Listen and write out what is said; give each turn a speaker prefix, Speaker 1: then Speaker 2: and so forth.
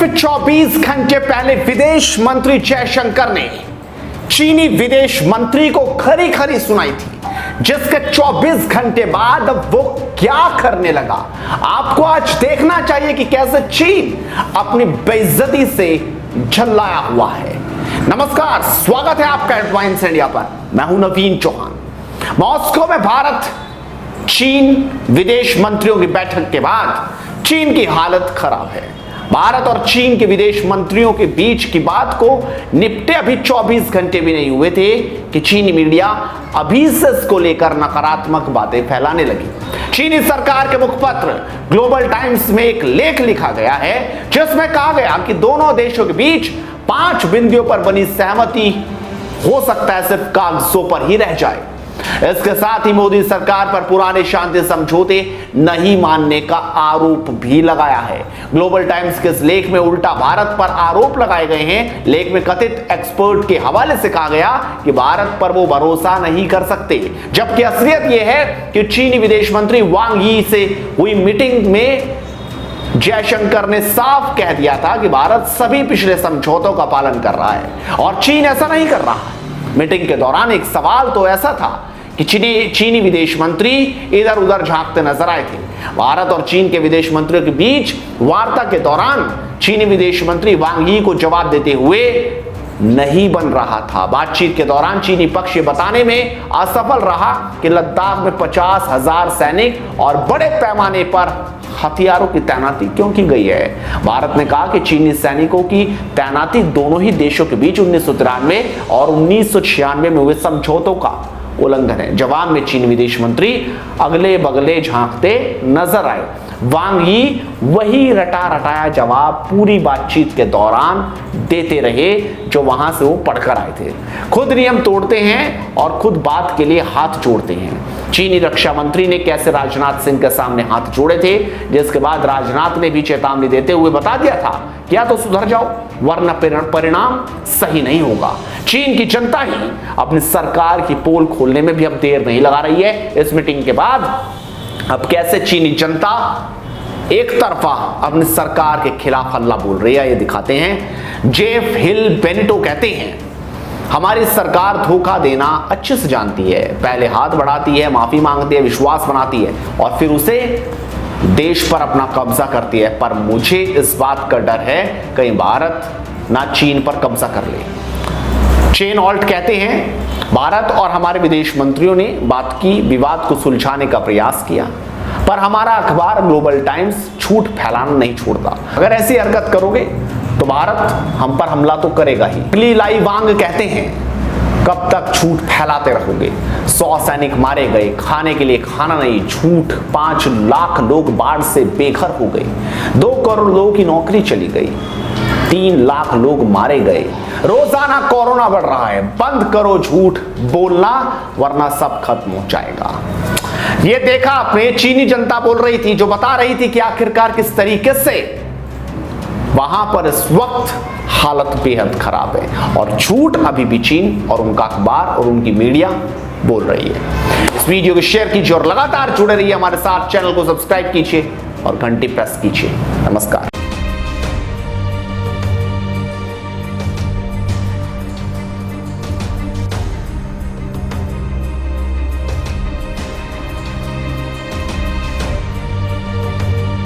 Speaker 1: सिर्फ 24 घंटे पहले विदेश मंत्री जयशंकर ने चीनी विदेश मंत्री को खरी खरी सुनाई थी, जिसके 24 घंटे बाद वो क्या करने लगा। आपको आज देखना चाहिए कि कैसे चीन अपनी बेइज्जती से झल्लाया हुआ है। नमस्कार, स्वागत है आपका एडवांस इंडिया पर। मैं हूं नवीन चौहान। मॉस्को में भारत चीन विदेश मंत्रियों की बैठक के बाद चीन की हालत खराब है। भारत और चीन के विदेश मंत्रियों के बीच की बात को निपटे अभी 24 घंटे भी नहीं हुए थे कि चीनी मीडिया अभी से इसको लेकर नकारात्मक बातें फैलाने लगी। चीनी सरकार के मुखपत्र ग्लोबल टाइम्स में एक लेख लिखा गया है, जिसमें कहा गया कि दोनों देशों के बीच 5 बिंदुओं पर बनी सहमति हो सकता है सिर्फ कागजों पर ही रह जाए। इसके साथ ही मोदी सरकार पर पुराने शांति समझौते नहीं मानने का आरोप भी लगाया है। ग्लोबल टाइम्स के इस लेख में उल्टा भारत पर आरोप लगाए गए हैं। लेख में कथित एक्सपर्ट के हवाले से कहा गया कि भारत पर वो भरोसा नहीं कर सकते, जबकि असलियत यह है कि चीनी विदेश मंत्री वांग यी से हुई मीटिंग में जयशंकर ने साफ कह दिया था कि भारत सभी पिछले समझौतों का पालन कर रहा है और चीन ऐसा नहीं कर रहा है। मीटिंग के दौरान एक सवाल तो ऐसा था कि चीनी विदेश मंत्री इधर उधर झांकते नजर आए थे। भारत और चीन के विदेश मंत्रियों के बीच वार्ता के दौरान चीनी विदेश मंत्री वांग यी को जवाब देते हुए नहीं बन रहा था। बातचीत के दौरान चीनी पक्ष ये बताने में असफल रहा कि लद्दाख में 50,000 सैनिक और बड़े पैमाने पर हथियारों की तैनाती क्यों की गई है। भारत ने कहा कि चीनी सैनिकों की तैनाती दोनों ही देशों के बीच 1993 और 1996 में हुए समझौतों का उल्लंघन है। जवाब में चीनी विदेश मंत्री अगले बगले झांकते नजर आए। वांग यी वही रटा रटाया जवाब पूरी बातचीत के दौरान देते रहे जो वहां से वो पढ़कर आए थे। खुद नियम तोड़ते हैं और खुद बात के लिए हाथ जोड़ते हैं। चीनी रक्षा मंत्री ने कैसे राजनाथ सिंह के सामने हाथ जोड़े थे, जिसके बाद राजनाथ ने भी चेतावनी देते हुए बता दिया था कि या तो सुधर जाओ वरना परिणाम सही नहीं होगा। चीन की जनता ही अपनी सरकार की पोल खोलने में भी अब देर नहीं लगा रही है। इस मीटिंग के बाद अब कैसे चीनी जनता एक तरफा अपनी सरकार के खिलाफ हल्ला बोल रही है, ये दिखाते हैं। जेफ हिल बेनेटो कहते हैं, हमारी सरकार धोखा देना अच्छे से जानती है। पहले हाथ बढ़ाती है, माफी मांगती है, विश्वास बनाती है और फिर उसे देश पर अपना कब्जा करती है। पर मुझे इस बात का डर है कहीं भारत ना चीन पर कब्जा कर ले। चेन ऑल्ट कहते हैं, भारत और हमारे विदेश मंत्रियों ने बात की, विवाद को सुलझाने का प्रयास किया, पर हमारा अखबार ग्लोबल टाइम्स झूठ फैलाना नहीं छोड़ता। अगर ऐसी हरकत करोगे तो भारत हम पर हमला तो करेगा ही। ली लाई वांग कहते हैं, कब तक झूठ फैलाते रहोगे। 100 सैनिक मारे गए, खाने के लिए खाना नहीं, झूठ। 5 लाख लोग बाढ़ से बेघर हो गए, 2 करोड़ लोगों की नौकरी चली गई, 3 लाख लोग मारे गए। रोजाना कोरोना बढ़ रहा है। बंद करो झूठ बोलना वरना सब खत्म हो जाएगा। ये देखा आपने, चीनी जनता बोल रही थी, जो बता रही थी कि आखिरकार किस तरीके से वहां पर इस वक्त हालत बेहद खराब है और झूठ अभी भी चीन और उनका अखबार और उनकी मीडिया बोल रही है। इस वीडियो को शेयर कीजिए और लगातार जुड़े रहिए हमारे साथ। चैनल को सब्सक्राइब कीजिए और घंटी प्रेस कीजिए। नमस्कार।